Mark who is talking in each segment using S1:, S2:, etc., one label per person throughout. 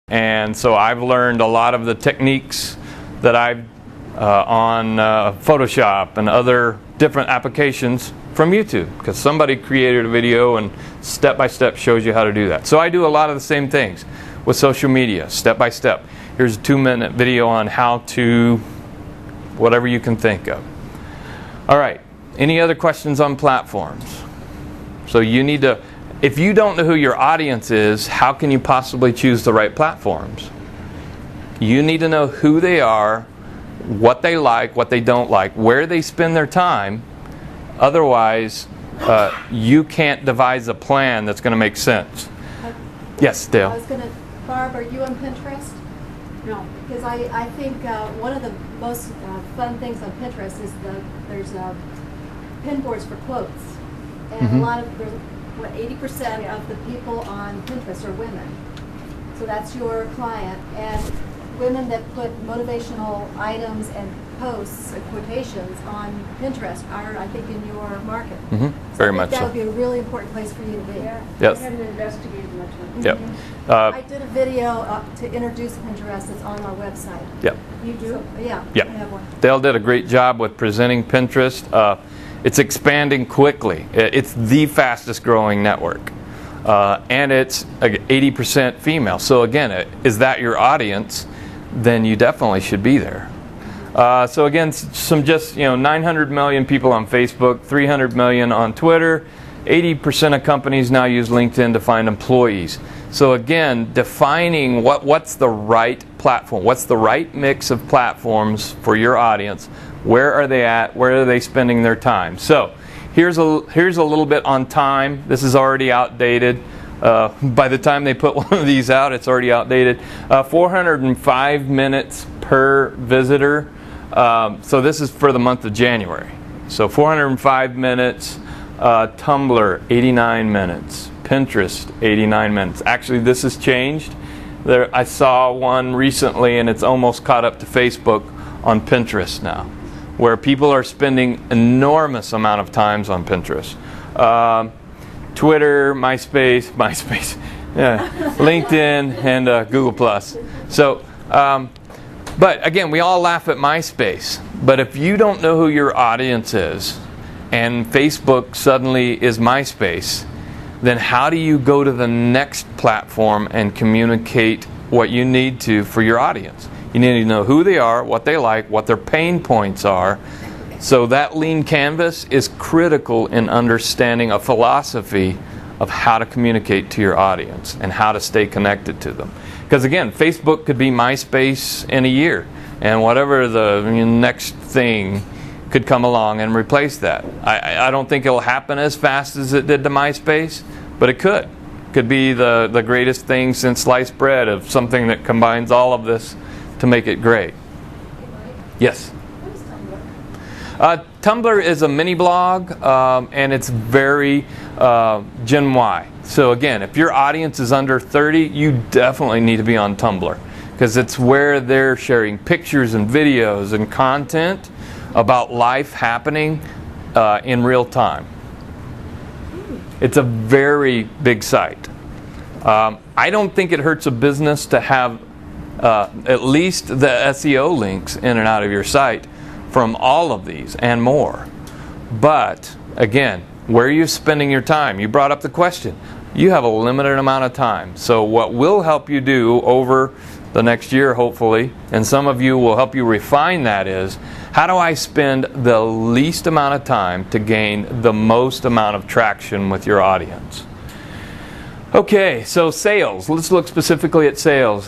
S1: And so I've learned a lot of the techniques that I've on Photoshop and other different applications from YouTube, because somebody created a video and step by step shows you how to do that. So I do a lot of the same things with social media, step by step. Here's a 2-minute video on how to, whatever you can think of. All right, any other questions on platforms? So you need to, if you don't know who your audience is, how can you possibly choose the right platforms? You need to know who they are, what they like, what they don't like, where they spend their time. Otherwise, you can't devise a plan that's going to make sense. Yes, Dale?
S2: I was going to, Barb, are you on Pinterest? No, because I think one of the most fun things on Pinterest is there's pin boards for quotes. And a lot of, there's, what, 80% of the people on Pinterest are women. So that's your client. And women that put motivational items and posts and quotations on Pinterest are, I think, in your market.
S1: Very much so.
S2: That would be a really important place for you to be.
S3: Yeah,
S1: Yes.
S3: I haven't investigated much on it.
S1: Yep.
S2: I did a video to introduce Pinterest that's on our website.
S1: Yep.
S3: You do?
S2: So, yeah,
S1: Yep.
S2: I have one.
S1: Dale did a great job with presenting Pinterest. It's expanding quickly. It's the fastest growing network. And it's 80% female. So again, is that your audience? Then you definitely should be there. So again, some just 900 million people on Facebook, 300 million on Twitter. 80% of companies now use LinkedIn to find employees. So again, defining what's the right platform, what's the right mix of platforms for your audience. Where are they at? Where are they spending their time? So here's a little bit on time. This is already outdated. By the time they put one of these out, it's already outdated. 405 minutes per visitor. So this is for the month of January. So 405 minutes. Tumblr, 89 minutes. Pinterest, 89 minutes. Actually, this has changed. I saw one recently, and it's almost caught up to Facebook on Pinterest now, where people are spending enormous amount of times on Pinterest. Twitter, MySpace, yeah, LinkedIn, and Google+. So, but again, we all laugh at MySpace. But if you don't know who your audience is, and Facebook suddenly is MySpace, then how do you go to the next platform and communicate what you need to for your audience? You need to know who they are, what they like, what their pain points are. So that lean canvas is critical in understanding a philosophy of how to communicate to your audience and how to stay connected to them. Because again, Facebook could be MySpace in a year, and whatever the next thing could come along and replace that. I don't think it'll happen as fast as it did to MySpace, but it could. Could be the greatest thing since sliced bread, of something that combines all of this to make it great. Yes? Tumblr is a mini blog, and it's very Gen Y. So again, if your audience is under 30, you definitely need to be on Tumblr, because it's where they're sharing pictures and videos and content about life happening in real time. It's a very big site. I don't think it hurts a business to have at least the SEO links in and out of your site from all of these and more. But again, where are you spending your time? You brought up the question. You have a limited amount of time. So what will help you do over the next year, hopefully, and some of you will help you refine that, is how do I spend the least amount of time to gain the most amount of traction with your audience? Okay, so sales. Let's look specifically at sales.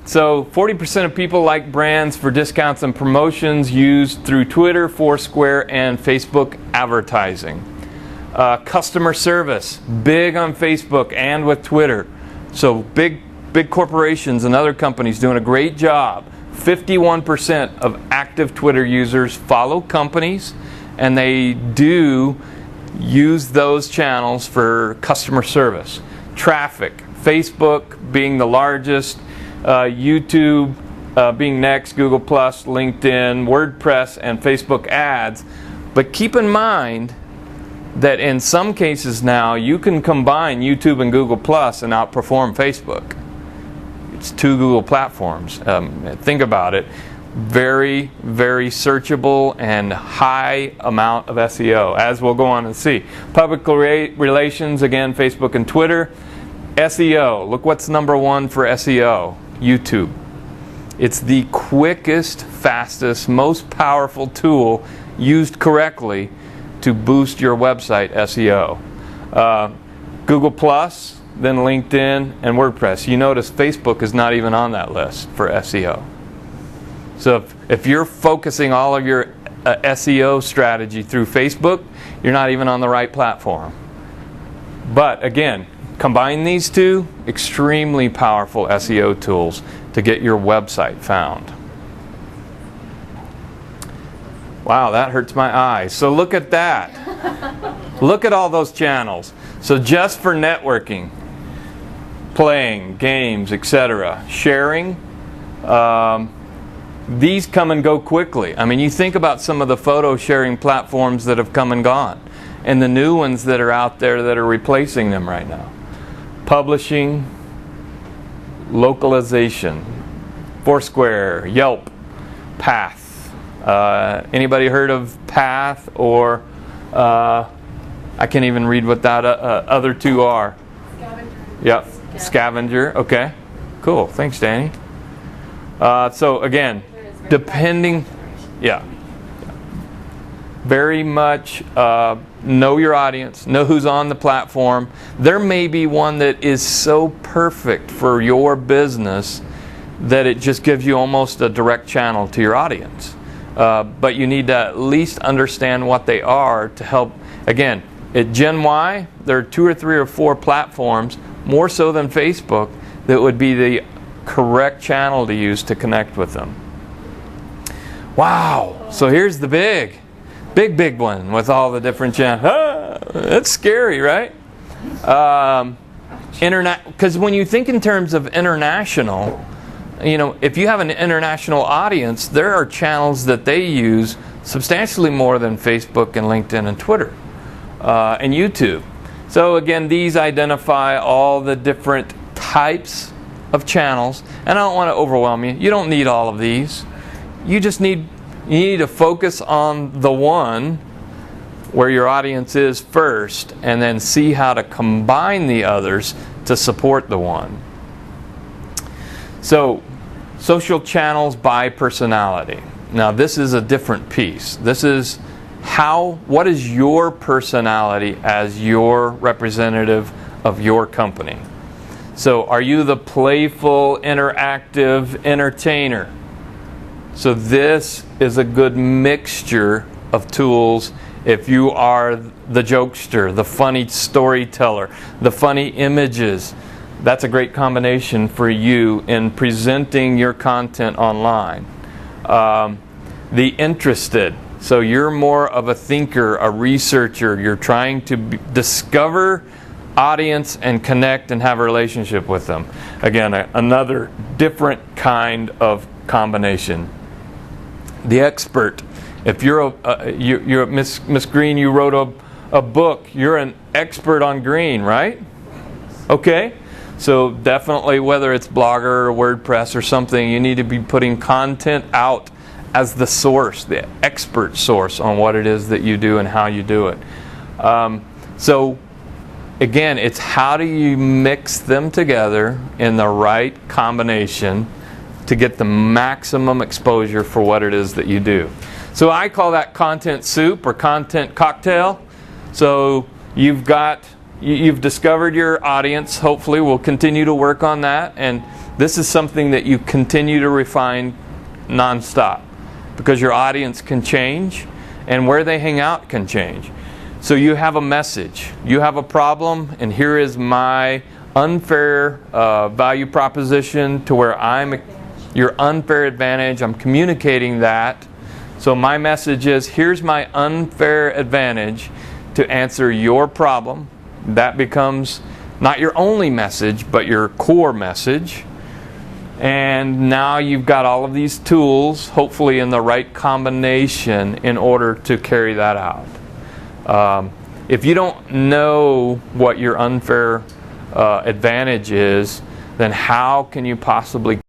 S1: So 40% of people like brands for discounts and promotions used through Twitter, Foursquare, and Facebook advertising. Customer service, big on Facebook and with Twitter. So big corporations and other companies doing a great job. 51% of active Twitter users follow companies, and they do use those channels for customer service. Traffic, Facebook being the largest, YouTube being next, Google+, LinkedIn, WordPress, and Facebook ads. But keep in mind that in some cases now you can combine YouTube and Google+ and outperform Facebook. it's 2 Google platforms. Think about it. Very, very searchable and high amount of SEO, as we'll go on and see. Public relations, again, Facebook and Twitter. SEO, look what's number 1 for SEO, YouTube. It's the quickest, fastest, most powerful tool used correctly to boost your website SEO. Google Plus, then LinkedIn and WordPress. You notice Facebook is not even on that list for SEO. So if you're focusing all of your SEO strategy through Facebook, you're not even on the right platform. But again, combine these 2, extremely powerful SEO tools to get your website found. Wow, that hurts my eyes. So look at that. Look at all those channels. So just for networking, playing games, etc., sharing, these come and go quickly. I mean, you think about some of the photo sharing platforms that have come and gone, and the new ones that are out there that are replacing them right now. Publishing, localization, Foursquare, Yelp, Path. Anybody heard of Path or I can't even read what that other 2 are.
S3: Scavenger.
S1: Yep, Scavenger. Okay, cool. Thanks, Danny. So again, depending, very much know your audience, know who's on the platform. There may be one that is so perfect for your business that it just gives you almost a direct channel to your audience. But you need to at least understand what they are to help. Again, at Gen Y, there are 2 or 3 or 4 platforms, more so than Facebook, that would be the correct channel to use to connect with them. Wow! So here's the big one with all the different channels. That's scary, right? Because when you think in terms of international, you know, if you have an international audience, there are channels that they use substantially more than Facebook and LinkedIn and Twitter and YouTube. So again, these identify all the different types of channels, and I don't want to overwhelm you. You don't need all of these. You just need to focus on the one where your audience is first, and then see how to combine the others to support the one. So, social channels by personality. Now, this is a different piece. This is what is your personality as your representative of your company? So, are you the playful, interactive entertainer? So, this is a good mixture of tools. If you are the jokester, the funny storyteller, the funny images, that's a great combination for you in presenting your content online. The interested, so you're more of a thinker, a researcher. You're trying to discover audience and connect and have a relationship with them. Again, another different kind of combination. The expert. If you're Miss Green, you wrote a book. You're an expert on green, right? Okay. So definitely, whether it's Blogger or WordPress or something, you need to be putting content out as the source, the expert source on what it is that you do and how you do it. So again, it's how do you mix them together in the right combination to get the maximum exposure for what it is that you do. So I call that content soup or content cocktail. So you've discovered your audience. Hopefully we'll continue to work on that, and this is something that you continue to refine nonstop, because your audience can change and where they hang out can change. So you have a message, you have a problem, and here is my unfair value proposition to where I'm your unfair advantage. I'm communicating that. So my message is, here's my unfair advantage to answer your problem. That becomes not your only message, but your core message. And now you've got all of these tools, hopefully in the right combination, in order to carry that out. If you don't know what your unfair advantage is, then how can you possibly